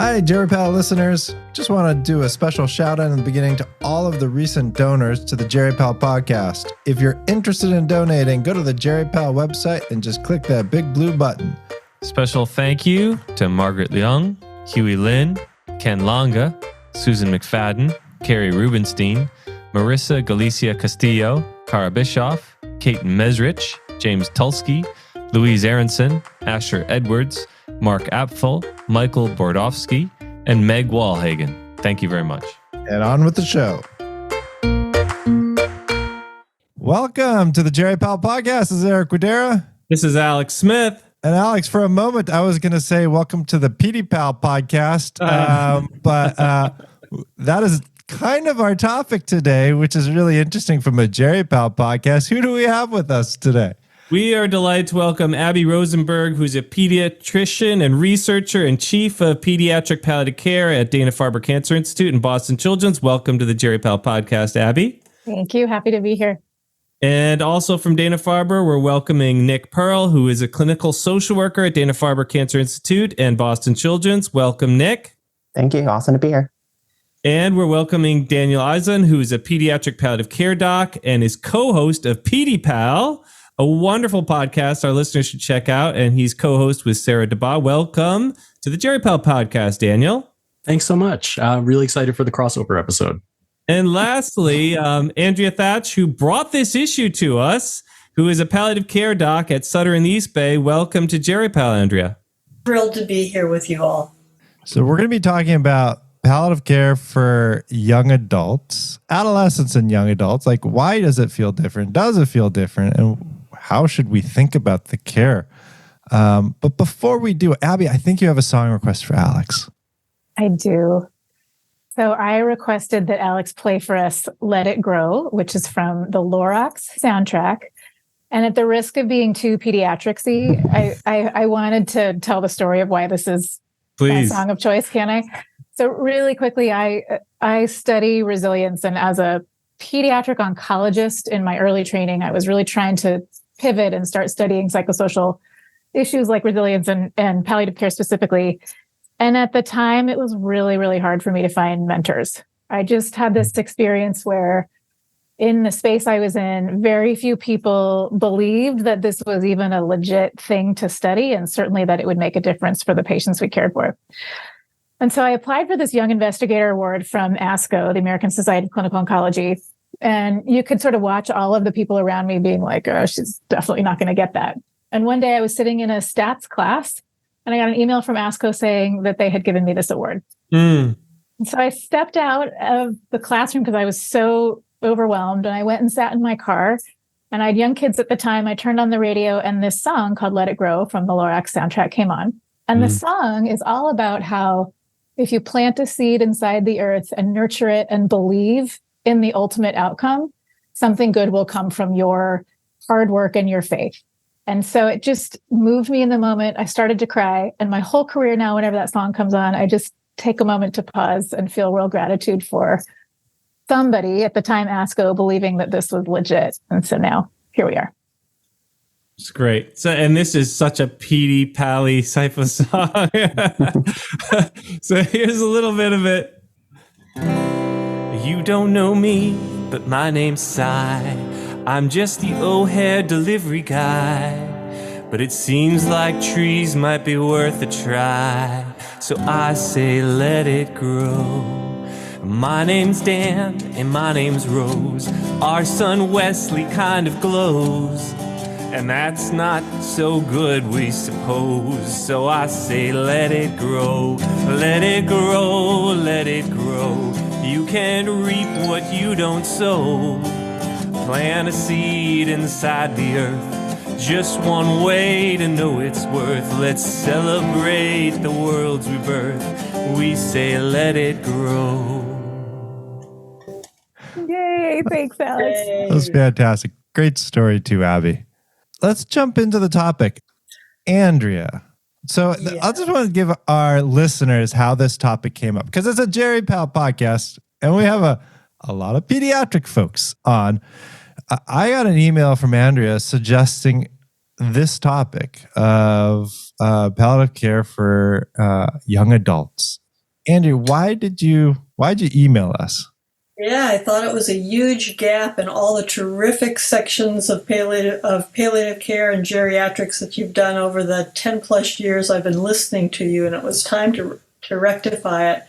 Hi, JerryPal listeners. Just want to do a special shout out in the beginning to all of the recent donors to the JerryPal podcast. If you're interested in donating, go to the JerryPal website and just click that big blue button. Special thank you to Margaret Leung, Huey Lin, Ken Longa, Susan McFadden, Carrie Rubenstein, Marissa Galicia Castillo, Cara Bischoff, Kate Mesrich, James Tulsky, Louise Aronson, Asher Edwards, Mark Apfel, Michael Bordowski, and Meg Walhagen. Thank you very much. And on with the show. Welcome to the JerryPal podcast. This is Eric Guidera. This is Alex Smith. And Alex, for a moment, I was going to say welcome to the PediPal podcast, but that is kind of our topic today, which is really interesting from a JerryPal podcast. Who do we have with us today? We are delighted to welcome Abby Rosenberg, who's a pediatrician and researcher and chief of pediatric palliative care at Dana-Farber Cancer Institute and Boston Childrens. Welcome to the JerryPal podcast, Abby. Thank you. Happy to be here. And also from Dana-Farber, we're welcoming Nick Purol, who is a clinical social worker at Dana-Farber Cancer Institute and Boston Childrens. Welcome, Nick. Thank you. Awesome to be here. And we're welcoming Daniel Eison, who is a pediatric palliative care doc and is co-host of PediPal, a wonderful podcast our listeners should check out. And he's co-host with Sarah DeBa. Welcome to the JerryPal podcast, Daniel. Thanks so much. Really excited for the crossover episode. And lastly, Andrea Thach, who brought this issue to us, who is a palliative care doc at Sutter East Bay. Welcome to JerryPal, Andrea. Thrilled to be here with you all. So we're going to be talking about palliative care for young adults, adolescents and young adults. Like, why does it feel different? Does it feel different? And how should we think about the care? But before we do, Abby, I think you have a song request for Alex. I do. So I requested that Alex play for us Let It Grow, which is from the Lorax soundtrack. And at the risk of being too pediatric-y, I wanted to tell the story of why this is my song of choice. Can I? So really quickly, I study resilience. And as a pediatric oncologist in my early training, I was really trying to pivot and start studying psychosocial issues like resilience and palliative care specifically. And at the time, it was really, really hard for me to find mentors. I just had this experience where in the space I was in, very few people believed that this was even a legit thing to study, and certainly that it would make a difference for the patients we cared for. And so I applied for this Young Investigator Award from ASCO, the American Society of Clinical Oncology. And you could sort of watch all of the people around me being like, oh, she's definitely not going to get that. And one day I was sitting in a stats class and I got an email from ASCO saying that they had given me this award. And so I stepped out of the classroom because I was so overwhelmed, and I went and sat in my car, and I had young kids at the time. I turned on the radio and this song called Let It Grow from the Lorax soundtrack came on. And the song is all about how if you plant a seed inside the earth and nurture it and believe in the ultimate outcome, something good will come from your hard work and your faith. And so it just moved me in the moment. I started to cry. And my whole career now, whenever that song comes on, I just take a moment to pause and feel real gratitude for somebody at the time, ASCO, believing that this was legit. And so now here we are. It's great. So, and this is such a PediPal type of song. So here's a little bit of it. You don't know me, but my name's Cy. I'm just the O'Hare delivery guy. But it seems like trees might be worth a try. So I say let it grow. My name's Dan and my name's Rose. Our son Wesley kind of glows. And that's not so good, we suppose. So I say let it grow. Let it grow, let it grow. You can't reap what you don't sow. Plant a seed inside the earth. Just one way to know its worth. Let's celebrate the world's rebirth. We say let it grow. Yay, thanks, Alex. That was fantastic. Great story too, Abby. Let's jump into the topic. Andrea. So I just want to give our listeners how this topic came up, because it's a JerryPal podcast and we have a lot of pediatric folks on. I got an email from Andrea suggesting this topic of palliative care for young adults. Andrew, why'd you email us? Yeah, I thought it was a huge gap in all the terrific sections of palliative care and geriatrics that you've done over the 10 plus years I've been listening to you, and it was time to rectify it.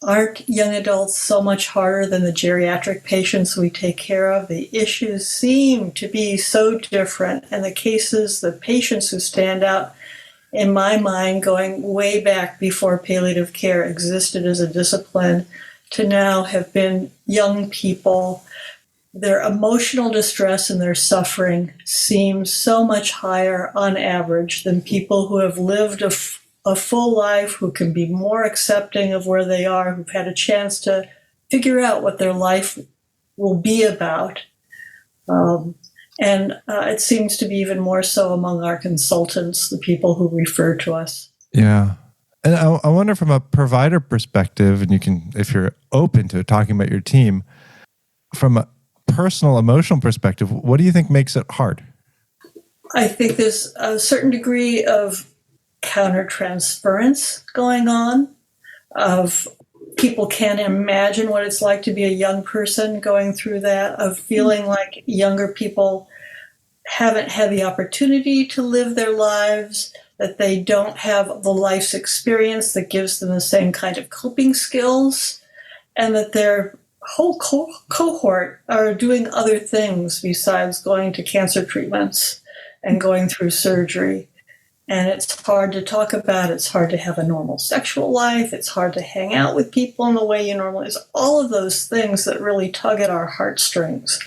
Aren't young adults so much harder than the geriatric patients we take care of? The issues seem to be so different, and the patients who stand out, in my mind, going way back before palliative care existed as a discipline, to now have been young people. Their emotional distress and their suffering seems so much higher on average than people who have lived a full life, who can be more accepting of where they are, who've had a chance to figure out what their life will be about. And it seems to be even more so among our consultants, the people who refer to us. Yeah. And I wonder from a provider perspective, and you can, if you're open to it, talking about your team, from a personal, emotional perspective, what do you think makes it hard? I think there's a certain degree of countertransference going on, of people can't imagine what it's like to be a young person going through that, of feeling like younger people haven't had the opportunity to live their lives, that they don't have the life's experience that gives them the same kind of coping skills, and that their whole cohort are doing other things besides going to cancer treatments and going through surgery. And it's hard to talk about. It's hard to have a normal sexual life. It's hard to hang out with people in the way you normally. It's all of those things that really tug at our heartstrings.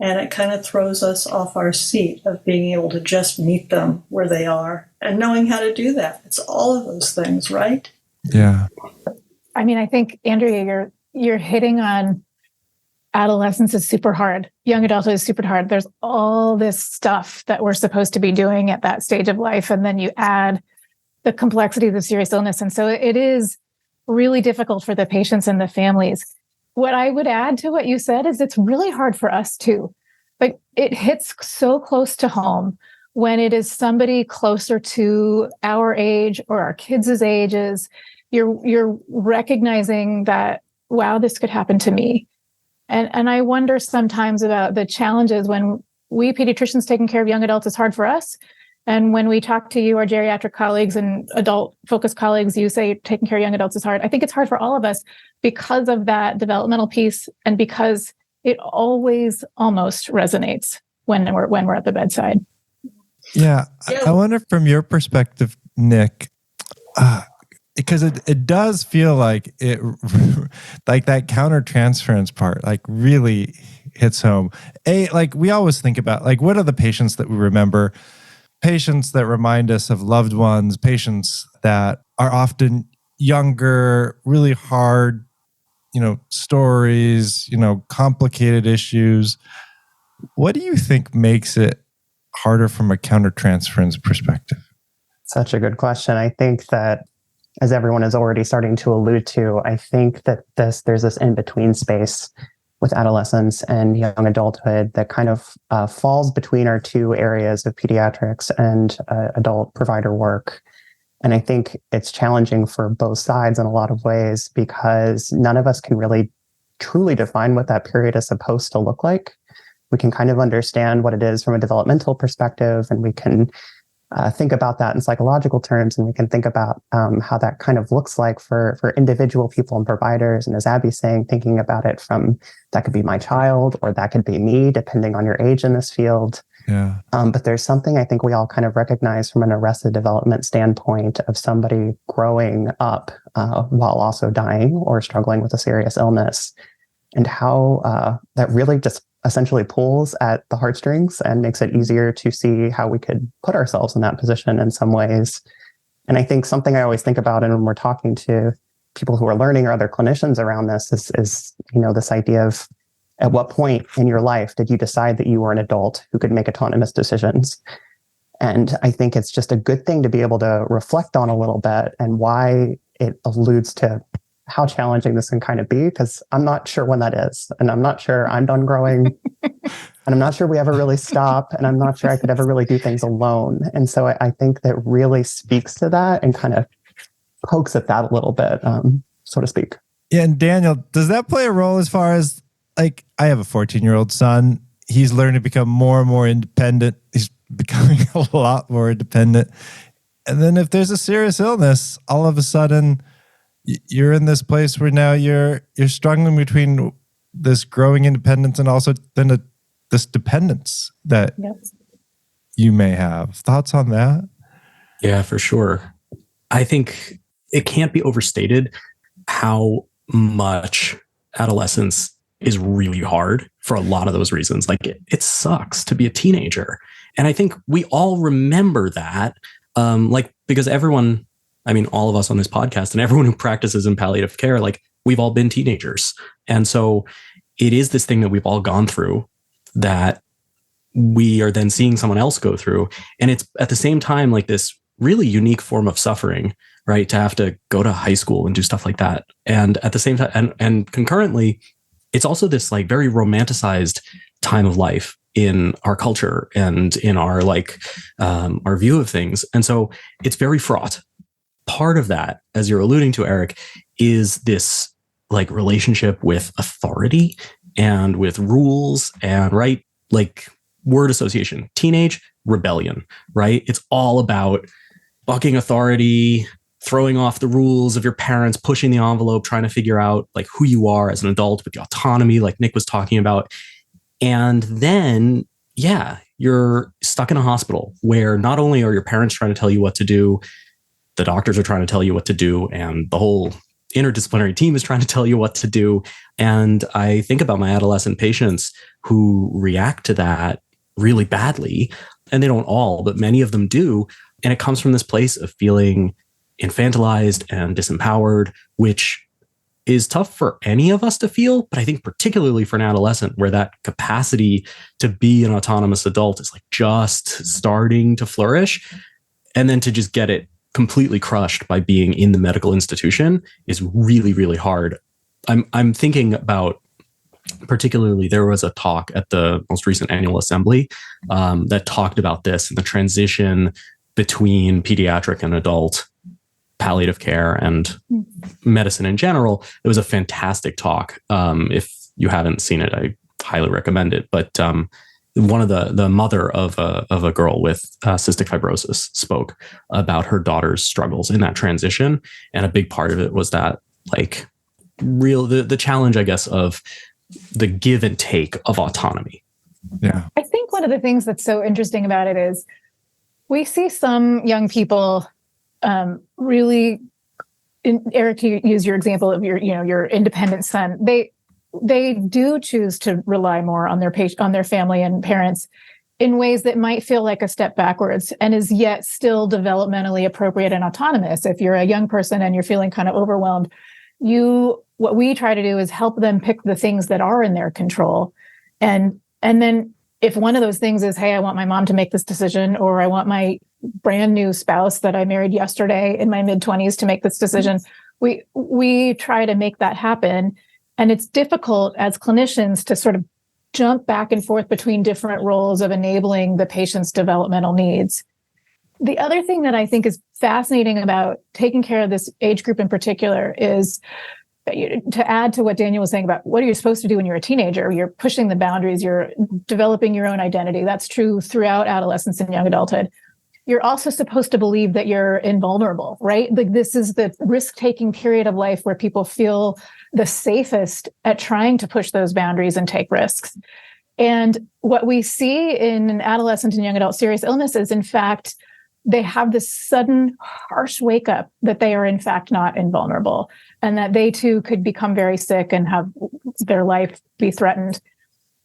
And it kind of throws us off our seat of being able to just meet them where they are and knowing how to do that. It's all of those things, right? Yeah. I mean, I think, Andrea, you're hitting on adolescence is super hard. Young adulthood is super hard. There's all this stuff that we're supposed to be doing at that stage of life. And then you add the complexity of the serious illness. And so it is really difficult for the patients and the families. What I would add to what you said is it's really hard for us too. Like, it hits so close to home when it is somebody closer to our age or our kids' ages. You're recognizing that, wow, this could happen to me. And I wonder sometimes about the challenges when we pediatricians taking care of young adults is hard for us. And when we talk to you, our geriatric colleagues and adult focused colleagues, you say taking care of young adults is hard. I think it's hard for all of us because of that developmental piece and because it always almost resonates when we're at the bedside. Yeah. I wonder from your perspective, Nick, because it does feel like it, like that countertransference part, like really hits home. Like we always think about, like, what are the patients that we remember? Patients that remind us of loved ones, patients that are often younger, really hard, stories, complicated issues. What do you think makes it harder from a countertransference perspective? Such a good question. I think that, as everyone is already starting to allude to, I think that there's this in-between space with adolescence and young adulthood that kind of falls between our two areas of pediatrics and adult provider work. And I think it's challenging for both sides in a lot of ways because none of us can really truly define what that period is supposed to look like. We can kind of understand what it is from a developmental perspective, and we can think about that in psychological terms, and we can think about how that kind of looks like for individual people and providers. And as Abby's saying, thinking about it from, that could be my child or that could be me, depending on your age in this field. Yeah. But there's something I think we all kind of recognize from an arrested development standpoint of somebody growing up while also dying or struggling with a serious illness, and how that really just essentially pulls at the heartstrings and makes it easier to see how we could put ourselves in that position in some ways. And I think something I always think about, and when we're talking to people who are learning or other clinicians around this, is this idea of, at what point in your life did you decide that you were an adult who could make autonomous decisions? And I think it's just a good thing to be able to reflect on a little bit, and why it alludes to how challenging this can kind of be, because I'm not sure when that is. And I'm not sure I'm done growing. And I'm not sure we ever really stop. And I'm not sure I could ever really do things alone. And so I think that really speaks to that and kind of pokes at that a little bit. so to speak. Yeah, and Daniel, does that play a role as far as, like, I have a 14-year-old son. He's learning to become more and more independent. He's becoming a lot more independent. And then if there's a serious illness, all of a sudden you're in this place where now you're struggling between this growing independence and also then this dependence that you may have. Thoughts on that? Yeah, for sure. I think it can't be overstated how much adolescence is really hard for a lot of those reasons. Like it sucks to be a teenager. And I think we all remember that, because everyone, I mean, all of us on this podcast and everyone who practices in palliative care, like we've all been teenagers. And so it is this thing that we've all gone through that we are then seeing someone else go through. And it's at the same time like this really unique form of suffering, right? To have to go to high school and do stuff like that. And at the same time, and concurrently, it's also this like very romanticized time of life in our culture and in our our view of things. And so it's very fraught. Part of that, as you're alluding to, Eric, is this like relationship with authority and with rules and word association, teenage rebellion, right? It's all about bucking authority, throwing off the rules of your parents, pushing the envelope, trying to figure out like who you are as an adult with the autonomy, like Nick was talking about. And then, you're stuck in a hospital where not only are your parents trying to tell you what to do, the doctors are trying to tell you what to do, and the whole interdisciplinary team is trying to tell you what to do. And I think about my adolescent patients who react to that really badly, and they don't all, but many of them do. And it comes from this place of feeling infantilized and disempowered, which is tough for any of us to feel, but I think particularly for an adolescent where that capacity to be an autonomous adult is like just starting to flourish. And then to just get it completely crushed by being in the medical institution is really, really hard. I'm thinking about, particularly, there was a talk at the most recent annual assembly that talked about this and the transition between pediatric and adult palliative care and medicine in general. It was a fantastic talk. If you haven't seen it, I highly recommend it. But one of the mother of a girl with cystic fibrosis spoke about her daughter's struggles in that transition. And a big part of it was that the challenge, I guess, of the give and take of autonomy. Yeah. I think one of the things that's so interesting about it is we see some young people really, Eric, you use your example of your independent son. They do choose to rely more on their family and parents in ways that might feel like a step backwards and is yet still developmentally appropriate and autonomous. If you're a young person and you're feeling kind of overwhelmed, what we try to do is help them pick the things that are in their control. And then if one of those things is, hey, I want my mom to make this decision, or I want my brand new spouse that I married yesterday in my mid-20s to make this decision, we try to make that happen. And it's difficult as clinicians to sort of jump back and forth between different roles of enabling the patient's developmental needs. The other thing that I think is fascinating about taking care of this age group in particular is, to add to what Daniel was saying about what are you supposed to do when you're a teenager? You're pushing the boundaries, you're developing your own identity. That's true throughout adolescence and young adulthood. You're also supposed to believe that you're invulnerable, right? Like this is the risk-taking period of life where people feel the safest at trying to push those boundaries and take risks. And what we see in adolescent and young adult serious illness is, in fact, they have this sudden harsh wake up that they are in fact not invulnerable, and that they too could become very sick and have their life be threatened.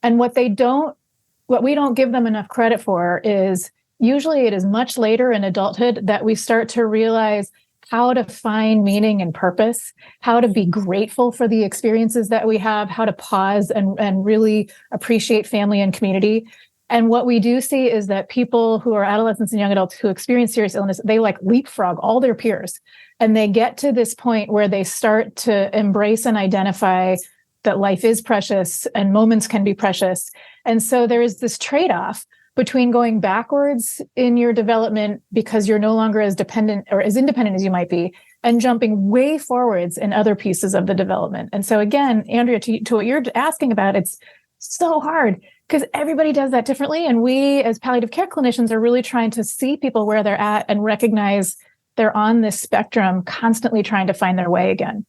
And what we don't give them enough credit for is usually it is much later in adulthood that we start to realize how to find meaning and purpose, how to be grateful for the experiences that we have, how to pause and really appreciate family and community. And what we do see is that people who are adolescents and young adults who experience serious illness, they leapfrog all their peers. And they get to this point where they start to embrace and identify that life is precious and moments can be precious. And so there is this trade-off between going backwards in your development because you're no longer as dependent or as independent as you might be, and jumping way forwards in other pieces of the development. And so again, Andrea, to what you're asking about, it's so hard because everybody does that differently. And we as palliative care clinicians are really trying to see people where they're at and recognize they're on this spectrum, constantly trying to find their way again.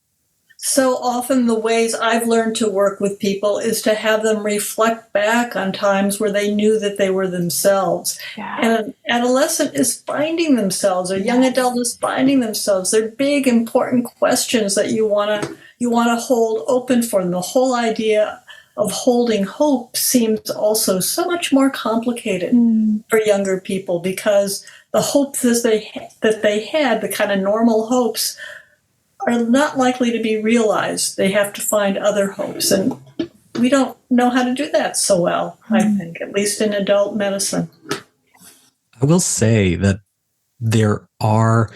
So often the ways I've learned to work with people is to have them reflect back on times where they knew that they were themselves. Yeah. And an adolescent is finding themselves, or young adult is finding themselves. They're big, important questions that you want to hold open for them. The whole idea of holding hope seems also so much more complicated for younger people, because the hopes that they had, the kind of normal hopes, are not likely to be realized. They have to find other hopes. And we don't know how to do that so well, I think, at least in adult medicine. I will say that there are,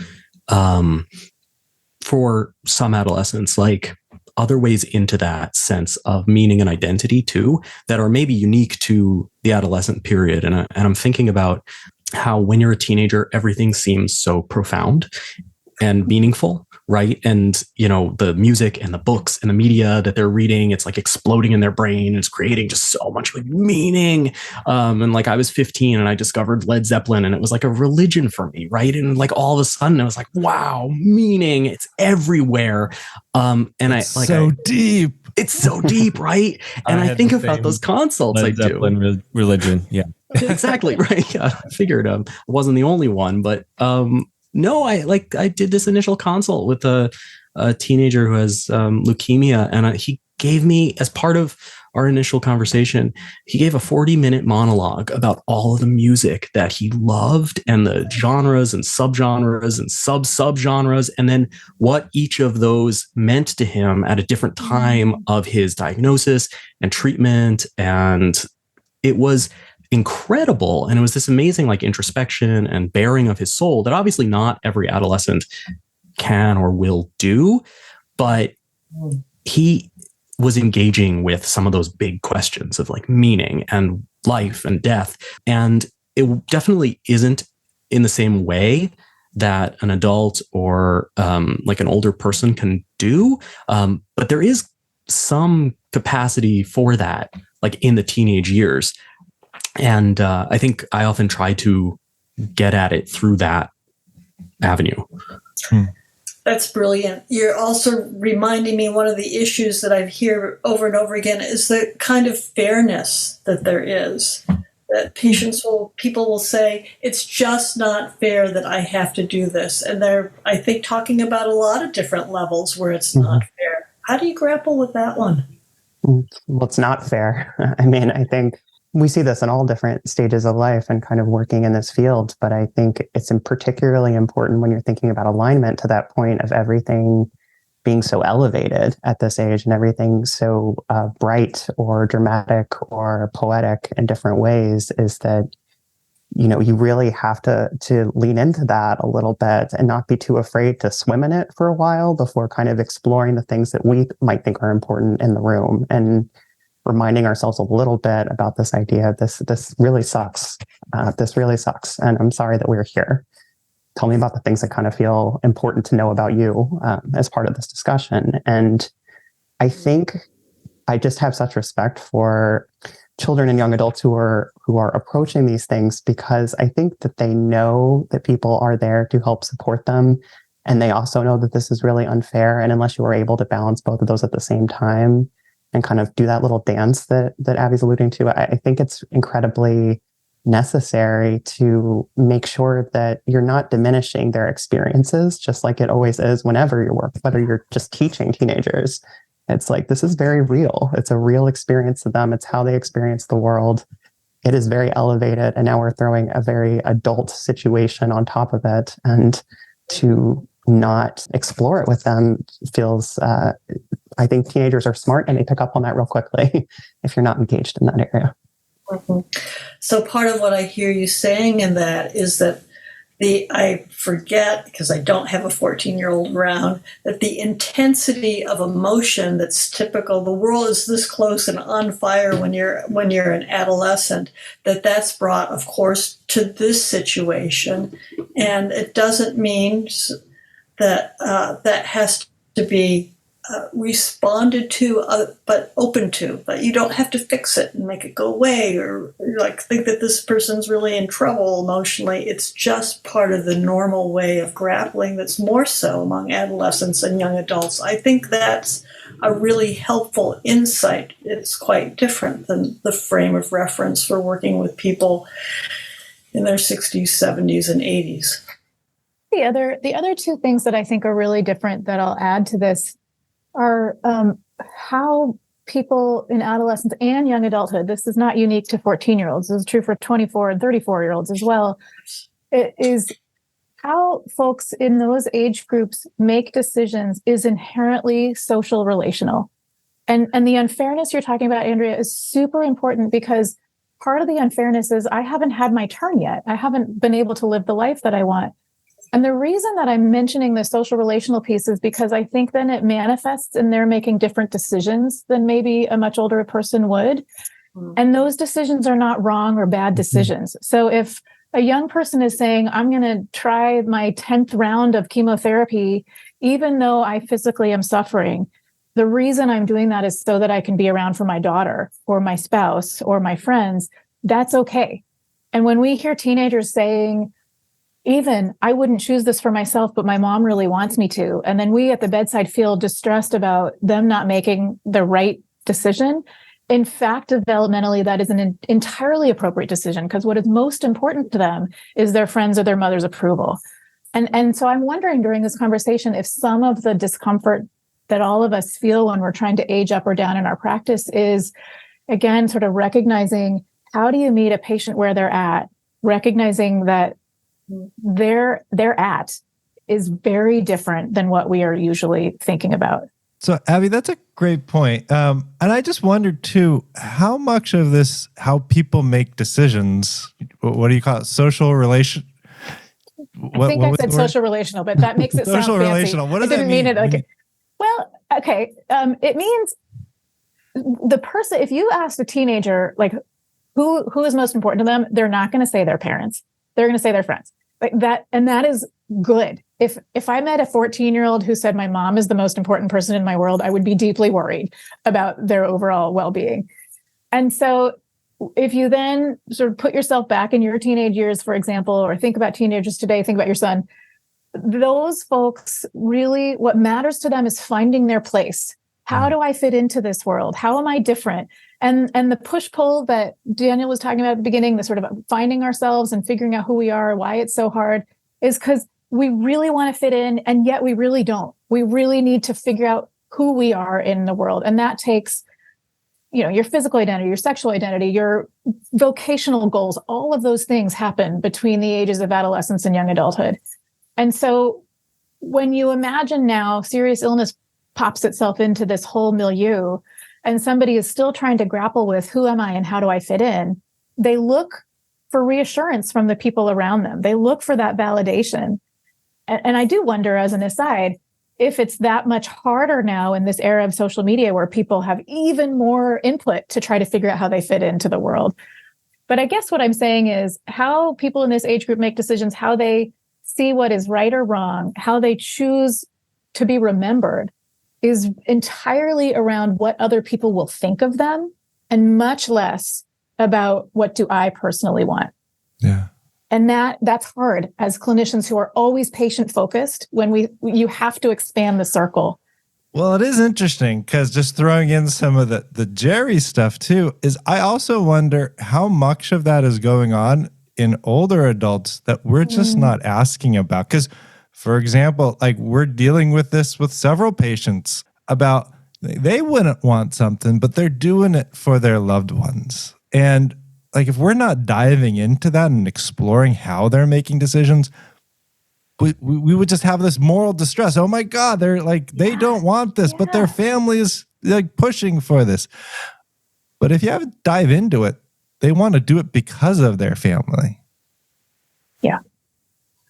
for some adolescents, like other ways into that sense of meaning and identity too, that are maybe unique to the adolescent period. And I'm thinking about how when you're a teenager, everything seems so profound and meaningful, right? And, you know, the music and the books and the media that they're reading, it's like exploding in their brain. It's creating just so much like meaning. And like I was 15 and I discovered Led Zeppelin and it was like a religion for me, right? And like all of a sudden I was like, wow, meaning, it's everywhere. Deep. It's so deep, right? And I think about those consults Led Zeppelin religion. Yeah. Exactly, right. Yeah, I figured I wasn't the only one, but no, I did this initial consult with a teenager who has leukemia, and he gave me, as part of our initial conversation, he gave a 40-minute monologue about all of the music that he loved and the genres and subgenres and subgenres, and then what each of those meant to him at a different time of his diagnosis and treatment. And it was incredible. And it was this amazing like introspection and bearing of his soul that obviously not every adolescent can or will do, but he was engaging with some of those big questions of like meaning and life and death. And it definitely isn't in the same way that an adult or like an older person can do. But there is some capacity for that, like in the teenage years. And I think I often try to get at it through that avenue. That's brilliant. You're also reminding me one of the issues that I hear over and over again is the kind of fairness that there is. That people will say, it's just not fair that I have to do this. And they're, I think, talking about a lot of different levels where it's not fair. How do you grapple with that one? Well, it's not fair. I mean, I think we see this in all different stages of life and kind of working in this field, but I think it's particularly important when you're thinking about alignment to that point of everything being so elevated at this age and everything so bright or dramatic or poetic in different ways, is that, you know, you really have to lean into that a little bit and not be too afraid to swim in it for a while before kind of exploring the things that we might think are important in the room, and reminding ourselves a little bit about this idea. This really sucks. This really sucks. And I'm sorry that we're here. Tell me about the things that kind of feel important to know about you as part of this discussion. And I think I just have such respect for children and young adults who are approaching these things, because I think that they know that people are there to help support them. And they also know that this is really unfair. And unless you are able to balance both of those at the same time and kind of do that little dance that Abby's alluding to, I think it's incredibly necessary to make sure that you're not diminishing their experiences, just like it always is whenever you work, whether you're just teaching teenagers. It's like, this is very real. It's a real experience to them. It's how they experience the world. It is very elevated. And now we're throwing a very adult situation on top of it. And to not explore it with them feels, I think teenagers are smart and they pick up on that real quickly if you're not engaged in that area. So part of what I hear you saying in that is that I forget, because I don't have a 14-year-old around, that the intensity of emotion that's typical, the world is this close and on fire when you're an adolescent, that's brought, of course, to this situation. And it doesn't mean that that has to be responded to, but open to. But you don't have to fix it and make it go away, or like think that this person's really in trouble emotionally. It's just part of the normal way of grappling that's more so among adolescents and young adults. I think that's a really helpful insight. It's quite different than the frame of reference for working with people in their 60s, 70s, and 80s. The other two things that I think are really different that I'll add to this are how people in adolescence and young adulthood, this is not unique to 14-year-olds, this is true for 24 and 34-year-olds as well, it is how folks in those age groups make decisions is inherently social relational. And the unfairness you're talking about, Andrea, is super important, because part of the unfairness is I haven't had my turn yet. I haven't been able to live the life that I want. And the reason that I'm mentioning the social relational piece is because I think then it manifests in their making different decisions than maybe a much older person would. And those decisions are not wrong or bad decisions. So if a young person is saying, I'm going to try my 10th round of chemotherapy, even though I physically am suffering, the reason I'm doing that is so that I can be around for my daughter or my spouse or my friends, that's okay. And when we hear teenagers saying, even I wouldn't choose this for myself, but my mom really wants me to. And then we at the bedside feel distressed about them not making the right decision. In fact, developmentally, that is an entirely appropriate decision, because what is most important to them is their friends or their mother's approval. And so I'm wondering during this conversation if some of the discomfort that all of us feel when we're trying to age up or down in our practice is, again, sort of recognizing, how do you meet a patient where they're at, recognizing that their at is very different than what we are usually thinking about. So, Abby, that's a great point. And I just wondered too, how much of this, how people make decisions, what do you call it? Social relation? I think I said social relational, but that makes it sound fancy. Social relational. What does that mean? Mean it like, well, okay. It means the person, if you ask a teenager, like who is most important to them, they're not going to say their parents. They're going to say their friends. Like that, and that is good. If I met a 14-year-old who said my mom is the most important person in my world, I would be deeply worried about their overall well-being. And so if you then sort of put yourself back in your teenage years, for example, or think about teenagers today, think about your son, those folks really, what matters to them is finding their place. How do I fit into this world? How am I different? And the push-pull that Daniel was talking about at the beginning, the sort of finding ourselves and figuring out who we are, why it's so hard, is because we really want to fit in, and yet we really don't. We really need to figure out who we are in the world. And that takes, your physical identity, your sexual identity, your vocational goals, all of those things happen between the ages of adolescence and young adulthood. And so when you imagine now serious illness pops itself into this whole milieu, and somebody is still trying to grapple with who am I and how do I fit in, they look for reassurance from the people around them. They look for that validation. And I do wonder, as an aside, if it's that much harder now in this era of social media where people have even more input to try to figure out how they fit into the world. But I guess what I'm saying is how people in this age group make decisions, how they see what is right or wrong, how they choose to be remembered, is entirely around what other people will think of them, and much less about what do I personally want. Yeah. And that's hard as clinicians who are always patient focused when you have to expand the circle. Well, it is interesting because just throwing in some of the Jerry stuff too, is I also wonder how much of that is going on in older adults that we're just not asking about. Because for example, like we're dealing with this with several patients about they wouldn't want something, but they're doing it for their loved ones. And like if we're not diving into that and exploring how they're making decisions, we would just have this moral distress. Oh my God, they're like, they don't want this, but their family is like pushing for this. But if you have to dive into it, they want to do it because of their family. Yeah.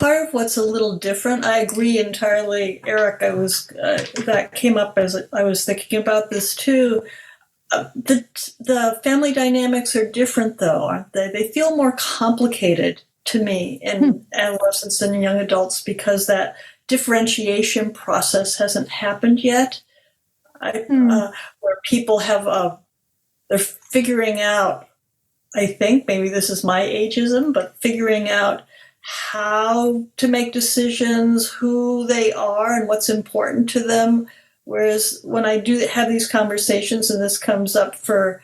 part of what's a little different. I agree entirely, Eric. That came up as I was thinking about this too. The family dynamics are different, though, aren't they? They feel more complicated to me in adolescents and young adults because that differentiation process hasn't happened yet. Where people they're figuring out, I think, maybe this is my ageism, but figuring out how to make decisions, who they are and what's important to them. Whereas when I do have these conversations, and this comes up for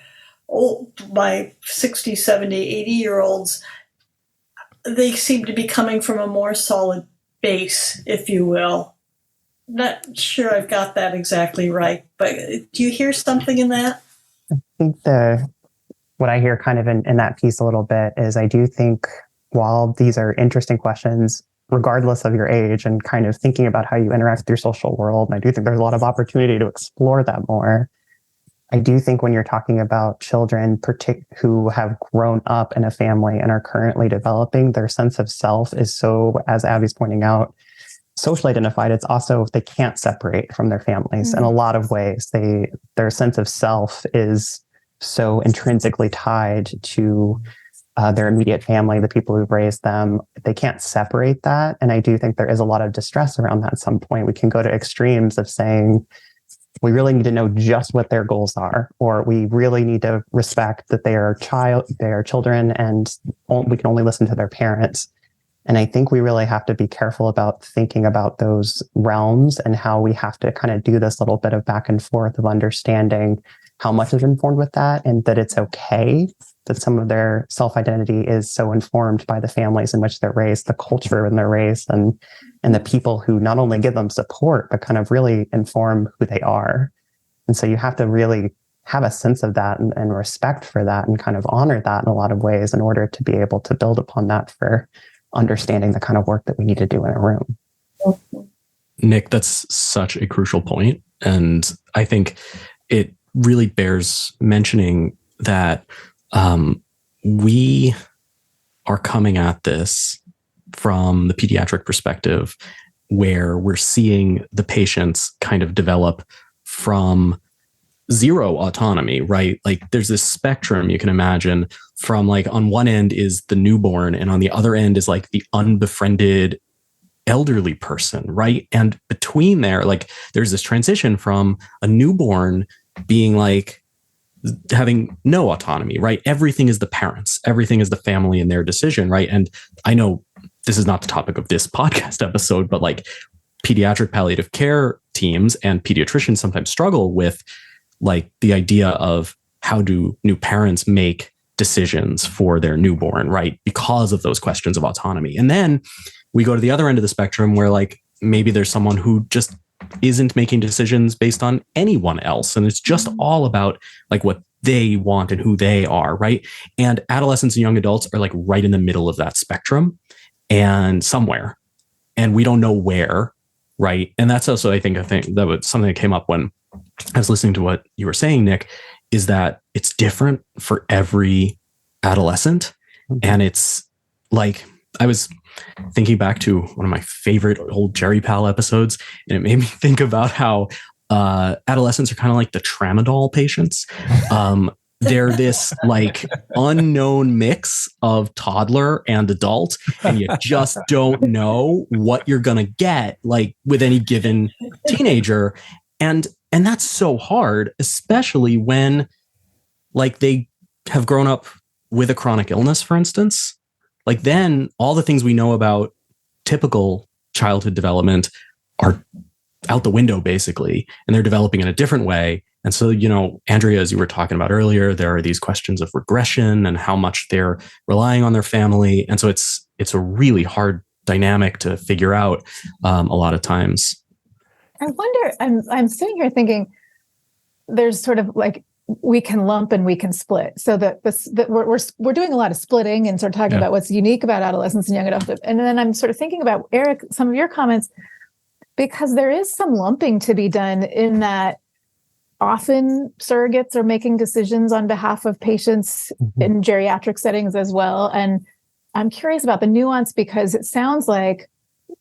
my 60, 70, 80-year-olds, they seem to be coming from a more solid base, if you will. Not sure I've got that exactly right, but do you hear something in that? I think what I hear kind of in that piece a little bit is I do think while these are interesting questions, regardless of your age and kind of thinking about how you interact with your social world, and I do think there's a lot of opportunity to explore that more. I do think when you're talking about children who have grown up in a family and are currently developing, their sense of self is so, as Abby's pointing out, socially identified. It's also, they can't separate from their families in a lot of ways. Their sense of self is so intrinsically tied to their immediate family, the people who've raised them. They can't separate that. And I do think there is a lot of distress around that at some point. We can go to extremes of saying, we really need to know just what their goals are, or we really need to respect that they are children, and we can only listen to their parents. And I think we really have to be careful about thinking about those realms and how we have to kind of do this little bit of back and forth of understanding how much is informed with that, and that it's okay that some of their self-identity is so informed by the families in which they're raised, the culture in they're raised, and the people who not only give them support, but kind of really inform who they are. And so you have to really have a sense of that and respect for that and kind of honor that in a lot of ways in order to be able to build upon that for understanding the kind of work that we need to do in a room. Nick, that's such a crucial point. And I think it really bears mentioning that we are coming at this from the pediatric perspective, where we're seeing the patients kind of develop from zero autonomy, right? Like there's this spectrum you can imagine from, like, on one end is the newborn, and on the other end is like the unbefriended elderly person, right? And between there, like there's this transition from a newborn being like having no autonomy, right? Everything is the parents, everything is the family and their decision, right? And I know this is not the topic of this podcast episode, but like pediatric palliative care teams and pediatricians sometimes struggle with like the idea of how do new parents make decisions for their newborn, right? Because of those questions of autonomy. And then we go to the other end of the spectrum where like maybe there's someone who just isn't making decisions based on anyone else. And it's just all about like what they want and who they are, right? And adolescents and young adults are like right in the middle of that spectrum and somewhere. And we don't know where, right? And that's also, I think that was something that came up when I was listening to what you were saying, Nick, is that it's different for every adolescent. And it's like, I was thinking back to one of my favorite old Jerry Pal episodes, and it made me think about how adolescents are kind of like the tramadol patients. They're this like unknown mix of toddler and adult, and you just don't know what you're going to get like with any given teenager. And that's so hard, especially when like they have grown up with a chronic illness, for instance. Like then all the things we know about typical childhood development are out the window basically, and they're developing in a different way. And so, you know, Andrea, as you were talking about earlier, there are these questions of regression and how much they're relying on their family. And so it's a really hard dynamic to figure out a lot of times. I wonder, I'm sitting here thinking there's sort of like, we can lump and we can split. So that we're doing a lot of splitting and sort of talking about what's unique about adolescence and young adulthood. And then I'm sort of thinking about, Eric, some of your comments, because there is some lumping to be done in that often surrogates are making decisions on behalf of patients in geriatric settings as well. And I'm curious about the nuance, because it sounds like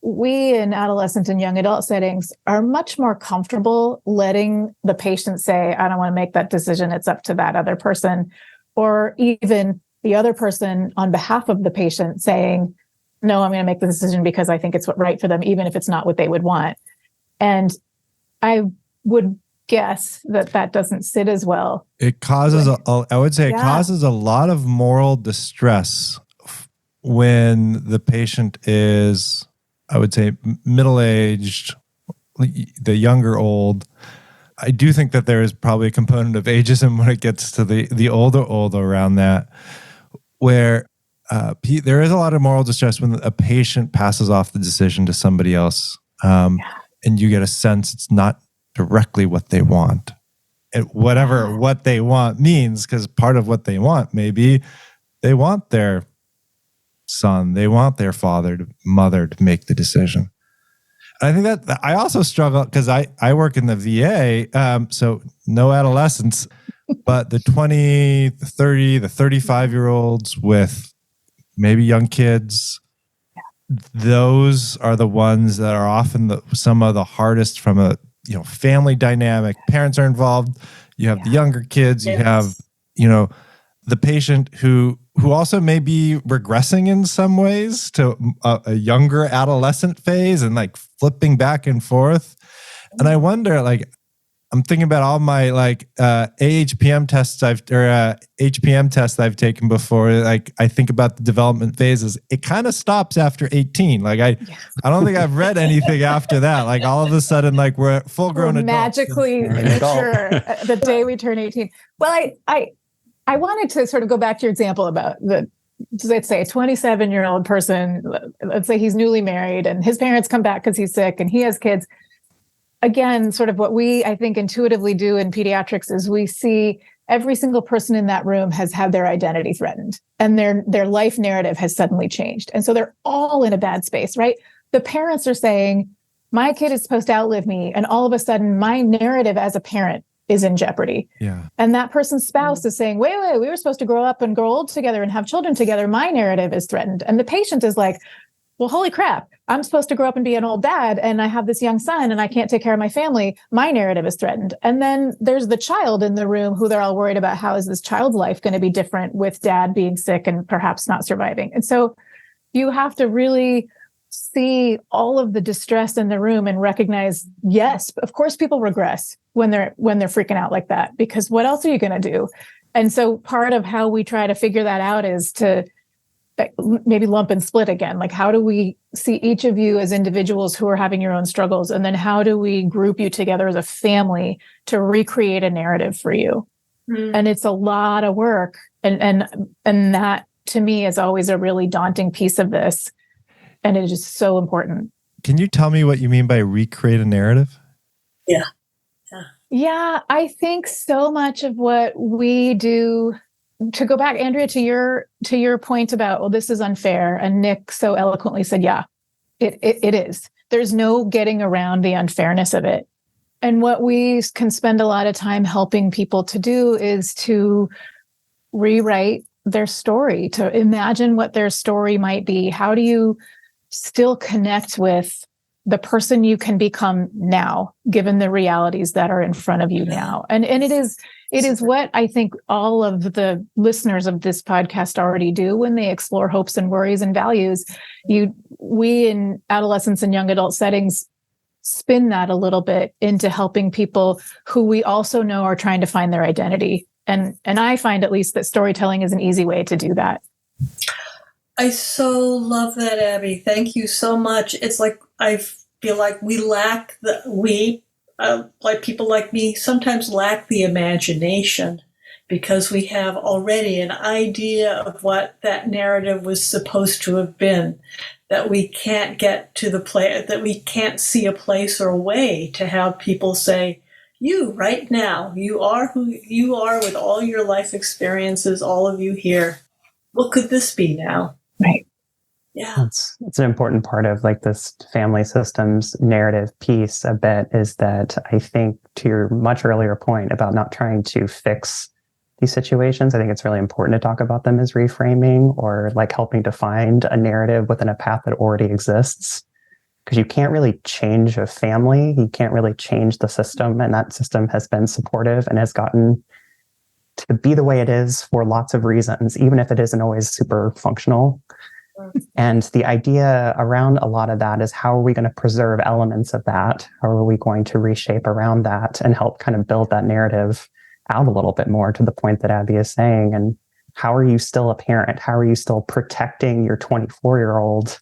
we in adolescent and young adult settings are much more comfortable letting the patient say, I don't want to make that decision, it's up to that other person. Or even the other person on behalf of the patient saying, no, I'm going to make the decision because I think it's right for them, even if it's not what they would want. And I would guess that doesn't sit as well. It causes, I would say it causes a lot of moral distress when the patient is, I would say, middle-aged, the younger old. I do think that there is probably a component of ageism when it gets to the older around that, where there is a lot of moral distress when a patient passes off the decision to somebody else, and you get a sense it's not directly what they want. And whatever what they want means, because part of what they want, maybe they want their son, they want their mother to make the decision. I think that I also struggle because I work in the VA, so no adolescents, but the 20, the 30, the 35-year-olds with maybe young kids, those are the ones that are often some of the hardest from a family dynamic. Parents are involved. You have the younger kids. You have the patient who also may be regressing in some ways to a younger adolescent phase and like flipping back and forth. And I wonder, like, I'm thinking about all my AHPM tests HPM tests I've taken before. Like, I think about the development phases. It kind of stops after 18. Like I don't think I've read anything after that. Like all of a sudden, like we're full grown adults. Magically mature the day we turn 18. Well, I wanted to sort of go back to your example about let's say a 27-year-old person, let's say he's newly married and his parents come back because he's sick and he has kids. Again, sort of what we, I think, intuitively do in pediatrics is we see every single person in that room has had their identity threatened and their life narrative has suddenly changed. And so they're all in a bad space, right? The parents are saying, my kid is supposed to outlive me. And all of a sudden, my narrative as a parent is in jeopardy. Yeah. And that person's spouse is saying, wait, we were supposed to grow up and grow old together and have children together. My narrative is threatened. And the patient is like, well, holy crap, I'm supposed to grow up and be an old dad and I have this young son and I can't take care of my family. My narrative is threatened. And then there's the child in the room who they're all worried about, how is this child's life going to be different with dad being sick and perhaps not surviving? And so you have to really see all of the distress in the room and recognize, yes, of course people regress when they're freaking out like that, because what else are you going to do? And so part of how we try to figure that out is to maybe lump and split again. Like, how do we see each of you as individuals who are having your own struggles? And then how do we group you together as a family to recreate a narrative for you? And it's a lot of work. And that to me is always a really daunting piece of this. And it is so important. Can you tell me what you mean by recreate a narrative? Yeah, I think so much of what we do, to go back, Andrea, to your point about, well, this is unfair. And Nick so eloquently said, yeah, it is. There's no getting around the unfairness of it. And what we can spend a lot of time helping people to do is to rewrite their story, to imagine what their story might be. How do you still connect with the person you can become now, given the realities that are in front of you now? And it is what I think all of the listeners of this podcast already do when they explore hopes and worries and values. We in adolescents and young adult settings spin that a little bit into helping people who we also know are trying to find their identity. And I find, at least, that storytelling is an easy way to do that. I so love that, Abby. Thank you so much. It's like, I feel like like people like me sometimes lack the imagination, because we have already an idea of what that narrative was supposed to have been, that we can't get to the place, that we can't see a place or a way to have people say, you right now, you are who you are with all your life experiences, all of you here. What could this be now? Right. Yeah. It's an important part of like this family systems narrative piece a bit, is that I think, to your much earlier point about not trying to fix these situations. I think it's really important to talk about them as reframing, or like helping to find a narrative within a path that already exists. Because you can't really change a family. You can't really change the system. And that system has been supportive and has gotten to be the way it is for lots of reasons, even if it isn't always super functional. And the idea around a lot of that is, how are we going to preserve elements of that? How are we going to reshape around that and help kind of build that narrative out a little bit more, to the point that Abby is saying? And how are you still a parent? How are you still protecting your 24-year-old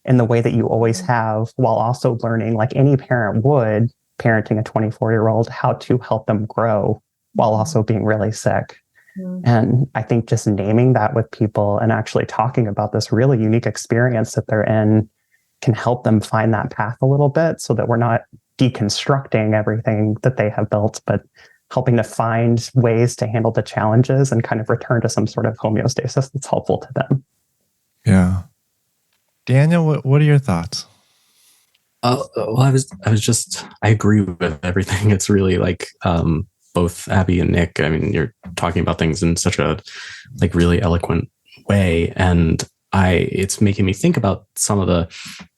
in the way that you always have, while also learning, like any parent would, parenting a 24-year-old, how to help them grow while also being really sick? And I think just naming that with people and actually talking about this really unique experience that they're in can help them find that path a little bit, so that we're not deconstructing everything that they have built, but helping to find ways to handle the challenges and kind of return to some sort of homeostasis that's helpful to them. Yeah. Daniel, what are your thoughts? Well, I agree with everything. It's really like, both Abby and Nick, I mean, you're talking about things in such a like really eloquent way. And it's making me think about some of the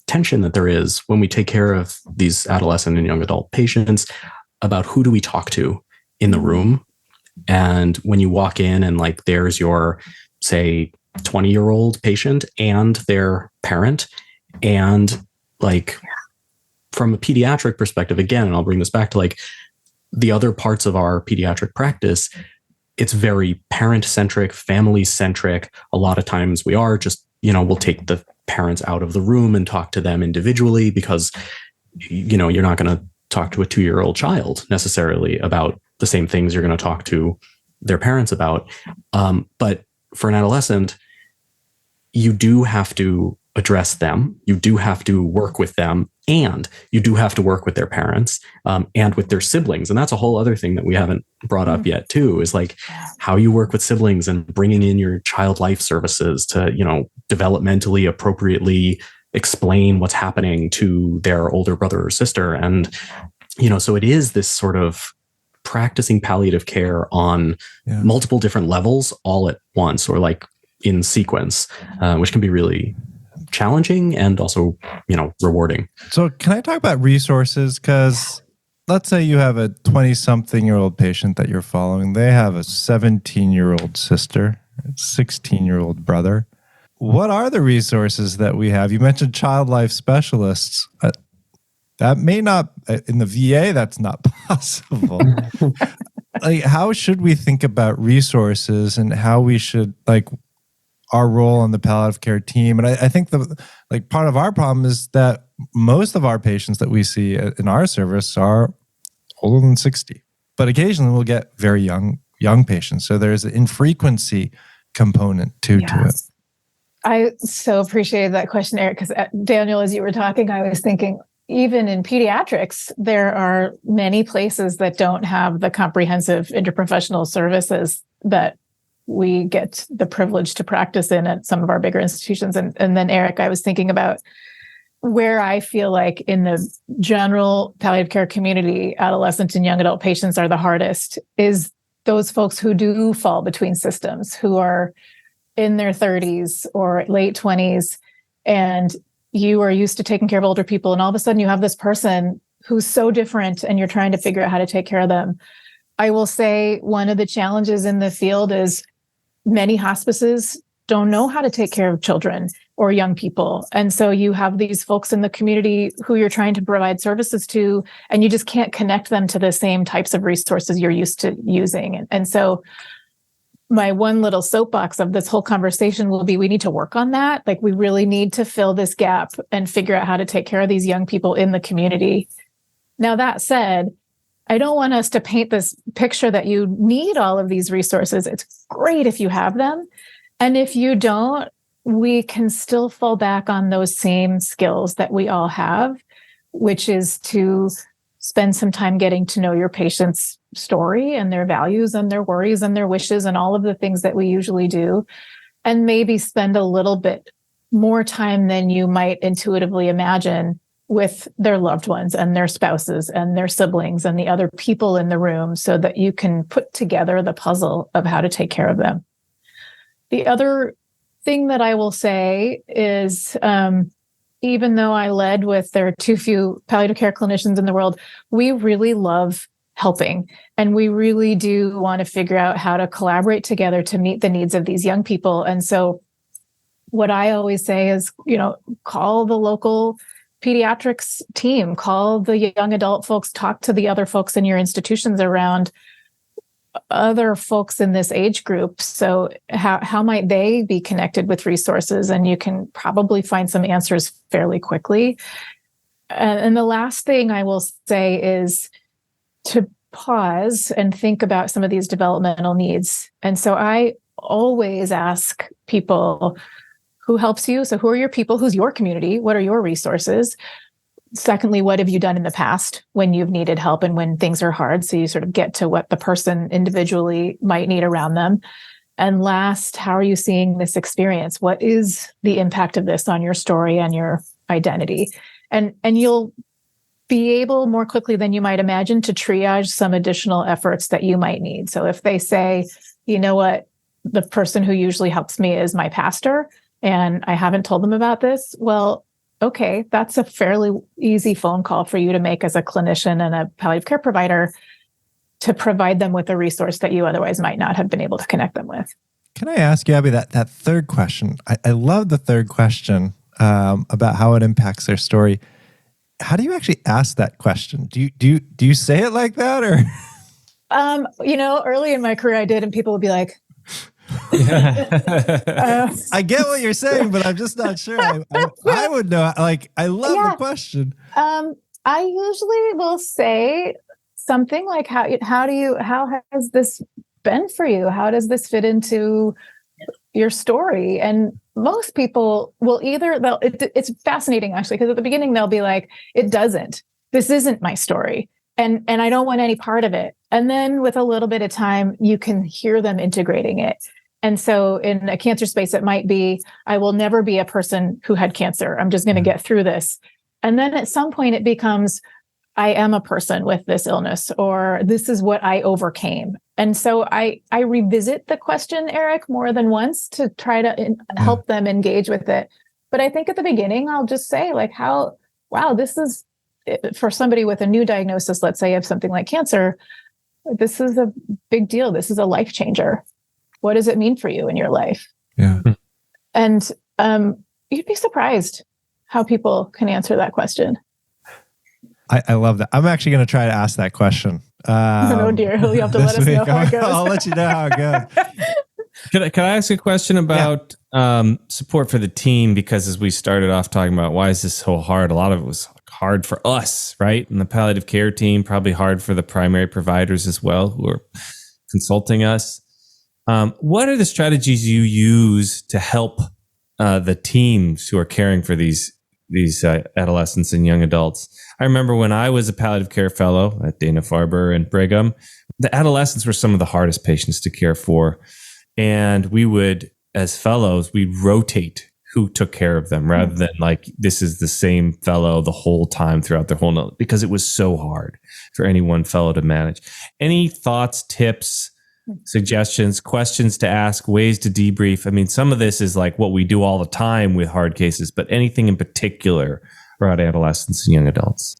tension that there is when we take care of these adolescent and young adult patients, about who do we talk to in the room. And when you walk in and like, there's your, say, 20-year-old patient and their parent, and like from a pediatric perspective, again, and I'll bring this back to like the other parts of our pediatric practice, it's very parent-centric, family-centric. A lot of times we are just, we'll take the parents out of the room and talk to them individually, because, you're not going to talk to a 2-year-old child necessarily about the same things you're going to talk to their parents about. But for an adolescent, you do have to address them. You do have to work with them, and you do have to work with their parents, and with their siblings. And that's a whole other thing that we haven't brought up yet too, is like how you work with siblings and bringing in your child life services to, developmentally appropriately explain what's happening to their older brother or sister. And, so it is this sort of practicing palliative care on multiple different levels all at once, or like in sequence, which can be really challenging and also, rewarding. So can I talk about resources? Because let's say you have a 20-something-year-old patient that you're following. They have a 17-year-old sister, a 16-year-old brother. What are the resources that we have? You mentioned child life specialists. That may not, in the VA, that's not possible. Like, how should we think about resources and how we should, like, our role on the palliative care team? And I think part of our problem is that most of our patients that we see in our service are older than 60, but occasionally we'll get very young patients. So there's an infrequency component to it. I so appreciated that question, Eric, because Daniel, as you were talking, I was thinking, even in pediatrics, there are many places that don't have the comprehensive interprofessional services that we get the privilege to practice in at some of our bigger institutions. And then, Eric, I was thinking about where I feel like in the general palliative care community, adolescent and young adult patients are the hardest, is those folks who do fall between systems, who are in their 30s or late 20s, and you are used to taking care of older people, and all of a sudden you have this person who's so different and you're trying to figure out how to take care of them. I will say one of the challenges in the field is many hospices don't know how to take care of children or young people. And so you have these folks in the community who you're trying to provide services to, and you just can't connect them to the same types of resources you're used to using. And so my one little soapbox of this whole conversation will be, we need to work on that. Like, we really need to fill this gap and figure out how to take care of these young people in the community. Now, that said, I don't want us to paint this picture that you need all of these resources. It's great if you have them. And if you don't, we can still fall back on those same skills that we all have, which is to spend some time getting to know your patient's story and their values and their worries and their wishes and all of the things that we usually do, and maybe spend a little bit more time than you might intuitively imagine with their loved ones and their spouses and their siblings and the other people in the room so that you can put together the puzzle of how to take care of them. The other thing that I will say is, even though I led with there are too few palliative care clinicians in the world, we really love helping. And we really do want to figure out how to collaborate together to meet the needs of these young people. And so what I always say is, call the local pediatrics team, call the young adult folks, talk to the other folks in your institutions around other folks in this age group. So how might they be connected with resources? And you can probably find some answers fairly quickly. And the last thing I will say is to pause and think about some of these developmental needs. And so I always ask people, who helps you? So who are your people? Who's your community? What are your resources? Secondly, what have you done in the past when you've needed help and when things are hard? So you sort of get to what the person individually might need around them. And last, how are you seeing this experience? What is the impact of this on your story and your identity? And you'll be able more quickly than you might imagine to triage some additional efforts that you might need. So if they say, you know what, the person who usually helps me is my pastor, and I haven't told them about this, well, okay, that's a fairly easy phone call for you to make as a clinician and a palliative care provider to provide them with a resource that you otherwise might not have been able to connect them with. Can I ask you, Abby, that third question? I love the third question about how it impacts their story. How do you actually ask that question? Do you say it like that, or? Early in my career I did, and people would be like, I get what you're saying, but I'm just not sure. I would know. Like, I love the question. I usually will say something like, how has this been for you? How does this fit into your story? And most people will it's fascinating actually, because at the beginning they'll be like, it doesn't. This isn't my story. And I don't want any part of it. And then with a little bit of time, you can hear them integrating it. And so in a cancer space, it might be, I will never be a person who had cancer. I'm just going to get through this. And then at some point it becomes, I am a person with this illness, or this is what I overcame. And so I revisit the question, Eric, more than once to try to help them engage with it. But I think at the beginning, I'll just say like, this is, for somebody with a new diagnosis, let's say of something like cancer, this is a big deal. This is a life changer. What does it mean for you in your life? Yeah. And you'd be surprised how people can answer that question. I love that. I'm actually going to try to ask that question. Oh dear, you have to let us know how it goes. I'll let you know how it goes. Can I ask a question about support for the team? Because as we started off talking about why is this so hard, a lot of it was hard for us, right? And the palliative care team, probably hard for the primary providers as well who are consulting us. What are the strategies you use to help the teams who are caring for these adolescents and young adults? I remember when I was a palliative care fellow at Dana-Farber and Brigham, the adolescents were some of the hardest patients to care for. And we would, as fellows, we'd rotate who took care of them rather than like, this is the same fellow the whole time throughout their whole note, because it was so hard for any one fellow to manage. Any thoughts, tips, suggestions, questions to ask, ways to debrief? I mean, some of this is like what we do all the time with hard cases, but anything in particular around adolescents and young adults?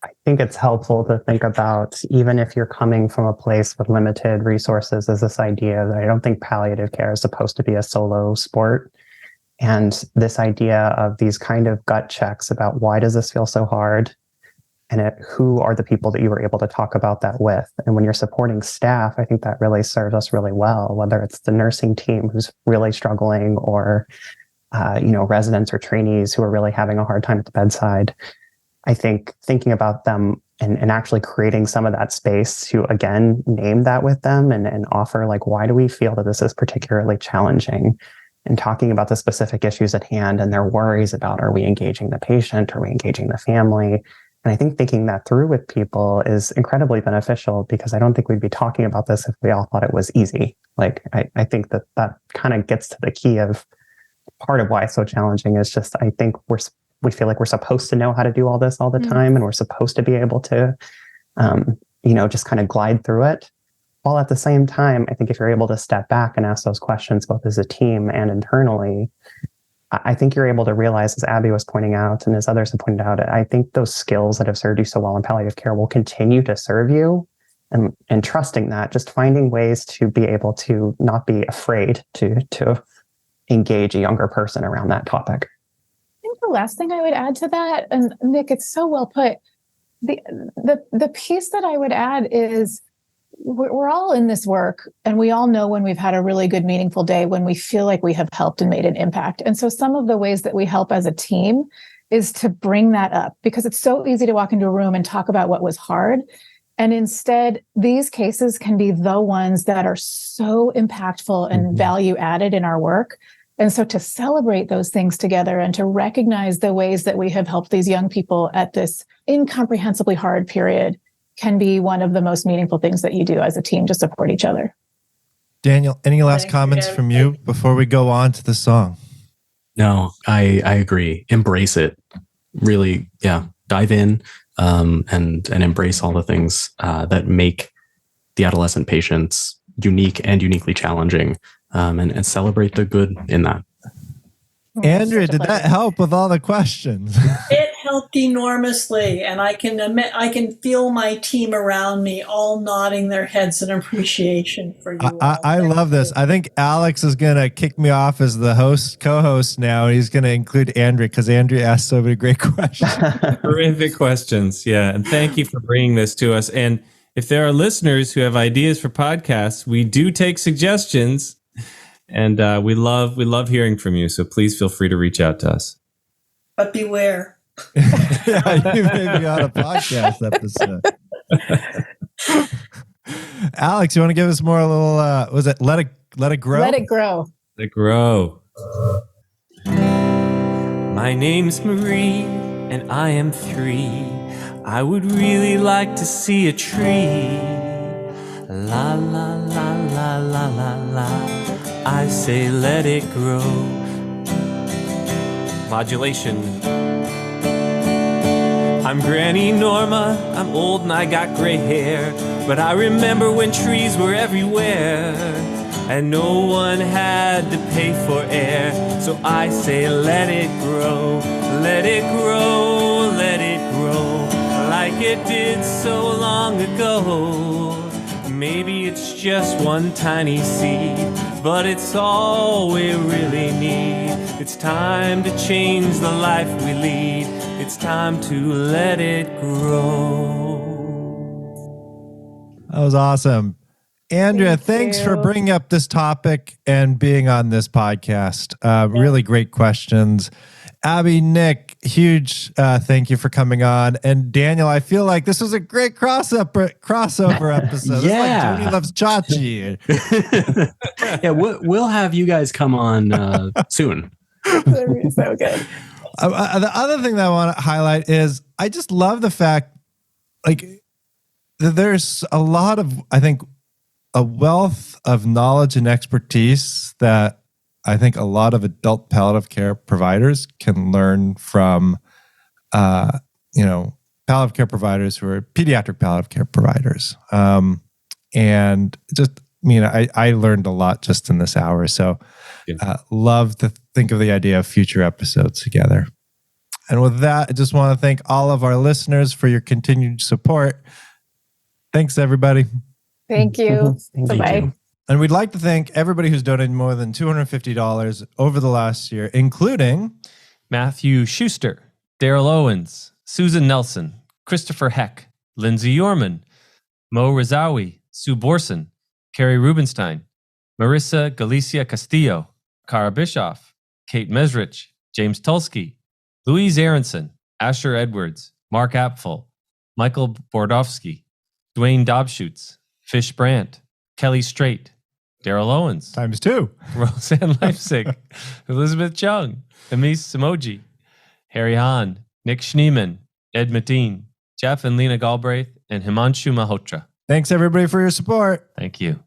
I think it's helpful to think about, even if you're coming from a place with limited resources, is this idea that I don't think palliative care is supposed to be a solo sport. And this idea of these kind of gut checks about why does this feel so hard? And who are the people that you were able to talk about that with? And when you're supporting staff, I think that really serves us really well, whether it's the nursing team who's really struggling, or residents or trainees who are really having a hard time at the bedside. I think thinking about them and actually creating some of that space to, again, name that with them and offer, like, why do we feel that this is particularly challenging? And talking about the specific issues at hand and their worries about, are we engaging the patient? Are we engaging the family? And I think thinking that through with people is incredibly beneficial, because I don't think we'd be talking about this if we all thought it was easy. Like, I think that kind of gets to the key of part of why it's so challenging is just, I think we're we feel like we're supposed to know how to do all this all the time, and we're supposed to be able to, just kind of glide through it. While at the same time, I think if you're able to step back and ask those questions, both as a team and internally, I think you're able to realize, as Abby was pointing out, and as others have pointed out, I think those skills that have served you so well in palliative care will continue to serve you. And trusting that, just finding ways to be able to not be afraid to engage a younger person around that topic. I think the last thing I would add to that, and Nick, it's so well put, the piece that I would add is we're all in this work, and we all know when we've had a really good, meaningful day, when we feel like we have helped and made an impact. And so some of the ways that we help as a team is to bring that up, because it's so easy to walk into a room and talk about what was hard. And instead, these cases can be the ones that are so impactful and value added in our work. And so to celebrate those things together and to recognize the ways that we have helped these young people at this incomprehensibly hard period can be one of the most meaningful things that you do as a team to support each other. Daniel, any last comments from you before we go on to the song? No, I agree. Embrace it. Really, dive in. And embrace all the things that make the adolescent patients unique and uniquely challenging, and celebrate the good in that. Andrea, did that help with all the questions? It helped enormously, and I can feel my team around me all nodding their heads in appreciation for you. I love this. I think Alex is going to kick me off as the co-host now. He's going to include Andrea because Andrea asked so many great questions. Terrific questions. Yeah. And thank you for bringing this to us. And if there are listeners who have ideas for podcasts, we do take suggestions, and we love hearing from you. So please feel free to reach out to us. But beware. Yeah, you may be on a podcast episode. Alex, you want to give us more a little, was it Let It Grow? Let it grow. Let it grow. My name's Marie, and I am 3. I would really like to see a tree. La, la, la, la, la, la, la. I say let it grow. Modulation. I'm Granny Norma, I'm old and I got gray hair, but I remember when trees were everywhere and no one had to pay for air. So I say let it grow, let it grow, let it grow, like it did so long ago. Maybe it's just one tiny seed, but it's all we really need. It's time to change the life we lead. It's time to let it grow. That was awesome. Andrea, thanks for bringing up this topic and being on this podcast. Really great questions. Abby, Nick, huge thank you for coming on. And Daniel, I feel like this was a great crossover episode. Yeah. It's like Jody Loves Chachi. Yeah, we'll have you guys come on soon. So good. The other thing that I want to highlight is I just love the fact, like, there's a lot of, I think, a wealth of knowledge and expertise that I think a lot of adult palliative care providers can learn from, palliative care providers who are pediatric palliative care providers. And just, I learned a lot just in this hour. So love to think of the idea of future episodes together. And with that, I just want to thank all of our listeners for your continued support. Thanks, everybody. Thank you. Bye-bye. And we'd like to thank everybody who's donated more than $250 over the last year, including Matthew Schuster, Daryl Owens, Susan Nelson, Christopher Heck, Lindsay Yorman, Mo Razawi, Sue Borson, Carrie Rubenstein, Marissa Galicia Castillo, Cara Bischoff, Kate Mesrich, James Tulsky, Louise Aronson, Asher Edwards, Mark Apfel, Michael Bordowski, Dwayne Dobschutz, Fish Brandt, Kelly Strait, Daryl Owens, ×2, Roseanne Leipzig, Elizabeth Chung, Amis Samoji, Harry Hahn, Nick Schneeman, Ed Mateen, Jeff and Lena Galbraith, and Himanshu Malhotra. Thanks, everybody, for your support. Thank you.